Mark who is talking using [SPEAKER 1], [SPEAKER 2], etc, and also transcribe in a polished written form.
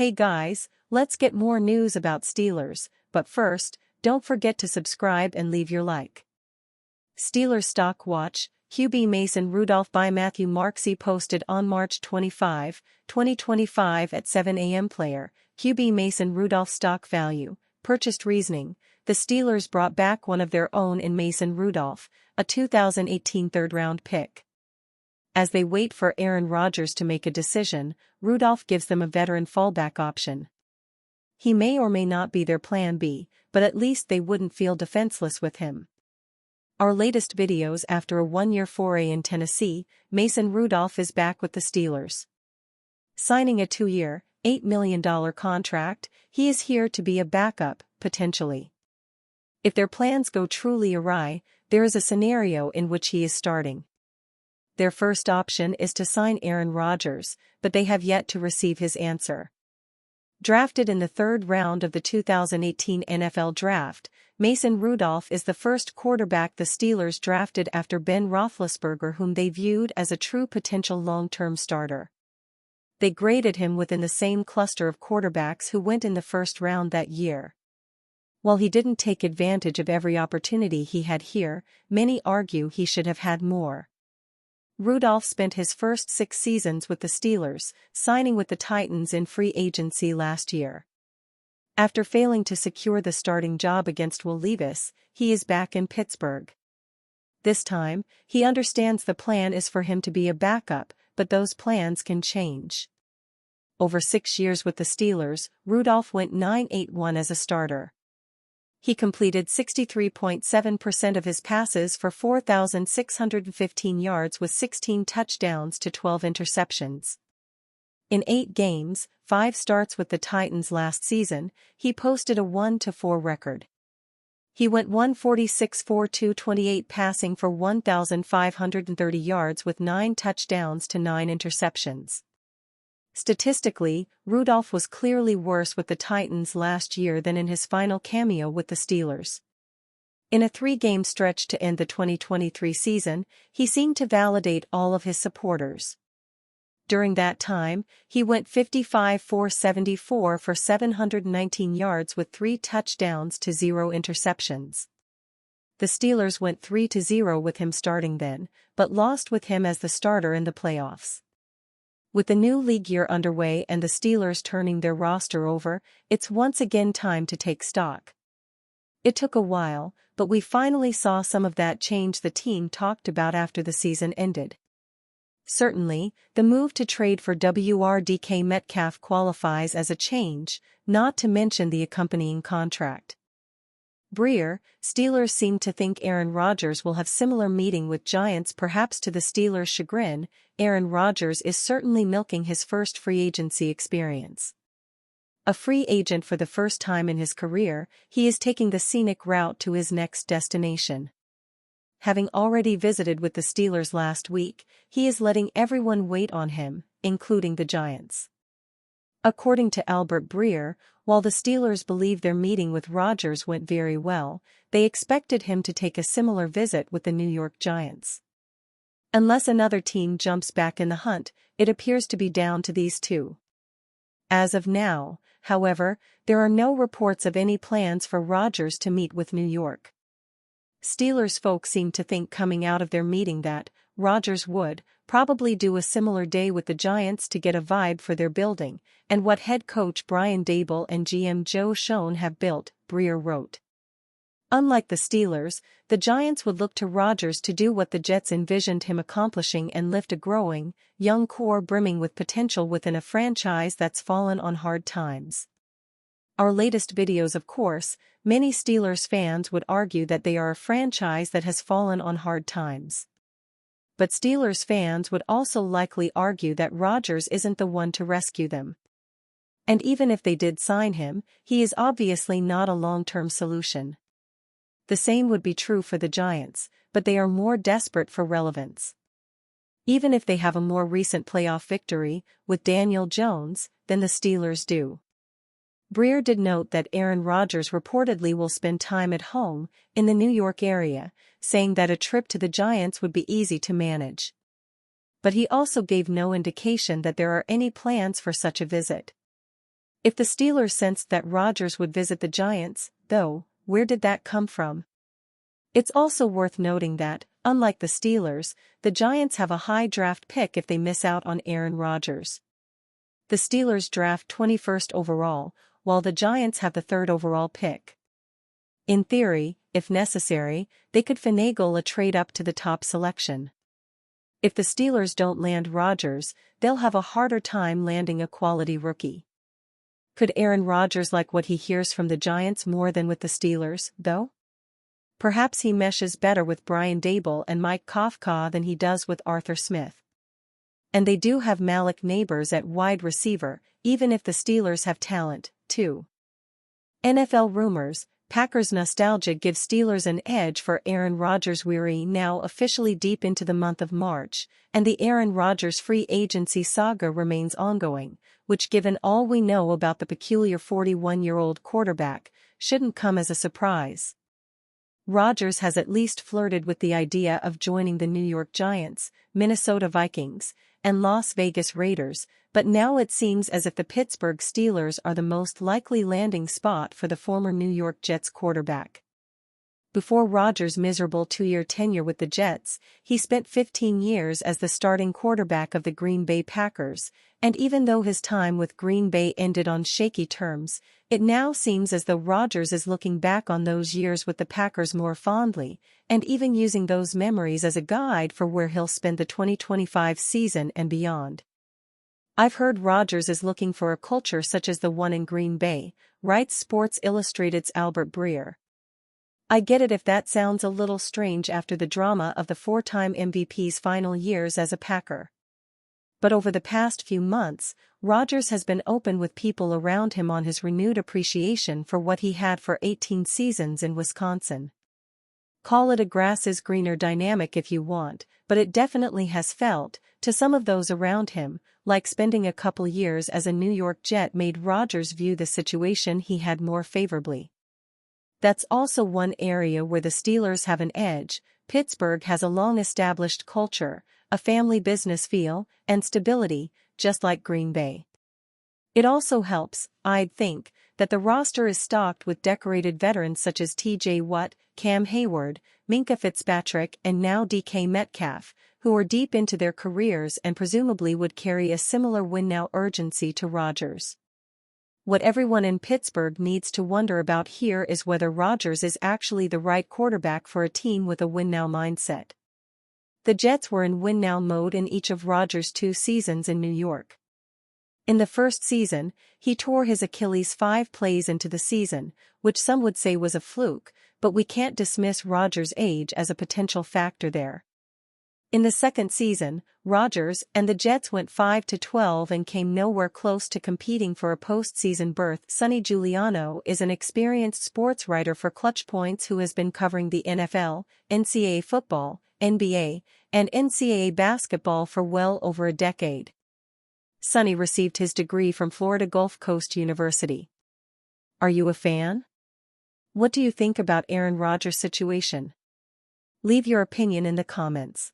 [SPEAKER 1] Hey guys, let's get more news about Steelers, but first, don't forget to subscribe and leave your like. Steelers Stock Watch, QB Mason Rudolph by Matthew Marksey posted on March 25, 2025 at 7 a.m. Player, QB Mason Rudolph Stock Value, Purchased Reasoning. The Steelers brought back one of their own in Mason Rudolph, a 2018 third-round pick. As they wait for Aaron Rodgers to make a decision, Rudolph gives them a veteran fallback option. He may or may not be their plan B, but at least they wouldn't feel defenseless with him. Our latest videos after a one-year foray in Tennessee, Mason Rudolph is back with the Steelers. Signing a 2-year, $8 million contract, he is here to be a backup, potentially. If their plans go truly awry, there is a scenario in which he is starting. Their first option is to sign Aaron Rodgers, but they have yet to receive his answer. Drafted in the third round of the 2018 NFL Draft, Mason Rudolph is the first quarterback the Steelers drafted after Ben Roethlisberger, whom they viewed as a true potential long-term starter. They graded him within the same cluster of quarterbacks who went in the first round that year. While he didn't take advantage of every opportunity he had here, many argue he should have had more. Rudolph spent his first 6 seasons with the Steelers, signing with the Titans in free agency last year. After failing to secure the starting job against Will Levis, he is back in Pittsburgh. This time, he understands the plan is for him to be a backup, but those plans can change. Over 6 years with the Steelers, Rudolph went 9-8-1 as a starter. He completed 63.7% of his passes for 4,615 yards with 16 touchdowns to 12 interceptions. In 8 games, 5 starts with the Titans last season, he posted a 1-4 record. He went 146-4-228 passing for 1,530 yards with 9 touchdowns to 9 interceptions. Statistically, Rudolph was clearly worse with the Titans last year than in his final cameo with the Steelers. In a 3-game stretch to end the 2023 season, he seemed to validate all of his supporters. During that time, he went 55-4-74 for 719 yards with 3 touchdowns to 0 interceptions. The Steelers went 3-0 with him starting then, but lost with him as the starter in the playoffs. With the new league year underway and the Steelers turning their roster over, it's once again time to take stock. It took a while, but we finally saw some of that change the team talked about after the season ended. Certainly, the move to trade for DK Metcalf qualifies as a change, not to mention the accompanying contract. Breer, Steelers seem to think Aaron Rodgers will have similar meeting with Giants, perhaps to the Steelers' chagrin. Aaron Rodgers is certainly milking his first free agency experience. A free agent for the first time in his career, he is taking the scenic route to his next destination. Having already visited with the Steelers last week, he is letting everyone wait on him, including the Giants. According to Albert Breer, while the Steelers believe their meeting with Rodgers went very well, they expected him to take a similar visit with the New York Giants. Unless another team jumps back in the hunt, it appears to be down to these two. As of now, however, there are no reports of any plans for Rodgers to meet with New York. Steelers folks seem to think coming out of their meeting that Rodgers would probably do a similar day with the Giants to get a vibe for their building, and what head coach Brian Daboll and GM Joe Schoen have built, Breer wrote. Unlike the Steelers, the Giants would look to Rodgers to do what the Jets envisioned him accomplishing and lift a growing, young core brimming with potential within a franchise that's fallen on hard times. Our latest videos, of course, many Steelers fans would argue that they are a franchise that has fallen on hard times. But Steelers fans would also likely argue that Rodgers isn't the one to rescue them. And even if they did sign him, he is obviously not a long-term solution. The same would be true for the Giants, but they are more desperate for relevance. Even if they have a more recent playoff victory, with Daniel Jones, than the Steelers do. Breer did note that Aaron Rodgers reportedly will spend time at home, in the New York area, saying that a trip to the Giants would be easy to manage. But he also gave no indication that there are any plans for such a visit. If the Steelers sensed that Rodgers would visit the Giants, though, where did that come from? It's also worth noting that, unlike the Steelers, the Giants have a high draft pick if they miss out on Aaron Rodgers. The Steelers draft 21st overall, while the Giants have the 3rd overall pick. In theory, if necessary, they could finagle a trade up to the top selection. If the Steelers don't land Rodgers, they'll have a harder time landing a quality rookie. Could Aaron Rodgers like what he hears from the Giants more than with the Steelers, though? Perhaps he meshes better with Brian Daboll and Mike Kafka than he does with Arthur Smith. And they do have Malik Neighbors at wide receiver, even if the Steelers have talent, too. NFL rumors: Packers nostalgia gives Steelers an edge for Aaron Rodgers. We're now officially deep into the month of March, and the Aaron Rodgers free agency saga remains ongoing, which, given all we know about the peculiar 41-year-old quarterback, shouldn't come as a surprise. Rodgers has at least flirted with the idea of joining the New York Giants, Minnesota Vikings, and Las Vegas Raiders, but now it seems as if the Pittsburgh Steelers are the most likely landing spot for the former New York Jets quarterback. Before Rodgers' miserable 2-year tenure with the Jets, he spent 15 years as the starting quarterback of the Green Bay Packers, and even though his time with Green Bay ended on shaky terms, it now seems as though Rodgers is looking back on those years with the Packers more fondly, and even using those memories as a guide for where he'll spend the 2025 season and beyond. "I've heard Rodgers is looking for a culture such as the one in Green Bay," writes Sports Illustrated's Albert Breer. "I get it if that sounds a little strange after the drama of the 4-time MVP's final years as a Packer. But over the past few months, Rodgers has been open with people around him on his renewed appreciation for what he had for 18 seasons in Wisconsin. Call it a grass is greener dynamic if you want, but it definitely has felt, to some of those around him, like spending a couple years as a New York Jet made Rodgers view the situation he had more favorably. That's also one area where the Steelers have an edge. Pittsburgh has a long-established culture, a family business feel, and stability, just like Green Bay. It also helps, I'd think, that the roster is stocked with decorated veterans such as T.J. Watt, Cam Hayward, Minkah Fitzpatrick, and now DK Metcalf, who are deep into their careers and presumably would carry a similar win-now urgency to Rodgers. What everyone in Pittsburgh needs to wonder about here is whether Rodgers is actually the right quarterback for a team with a win-now mindset. The Jets were in win-now mode in each of Rodgers' 2 seasons in New York. In the first season, he tore his Achilles 5 plays into the season, which some would say was a fluke, but we can't dismiss Rodgers' age as a potential factor there. In the second season, Rodgers and the Jets went 5-12 and came nowhere close to competing for a postseason berth. Sonny Giuliano is an experienced sports writer for Clutch Points who has been covering the NFL, NCAA football, NBA, and NCAA basketball for well over a decade. Sonny received his degree from Florida Gulf Coast University. Are you a fan? What do you think about Aaron Rodgers' situation? Leave your opinion in the comments.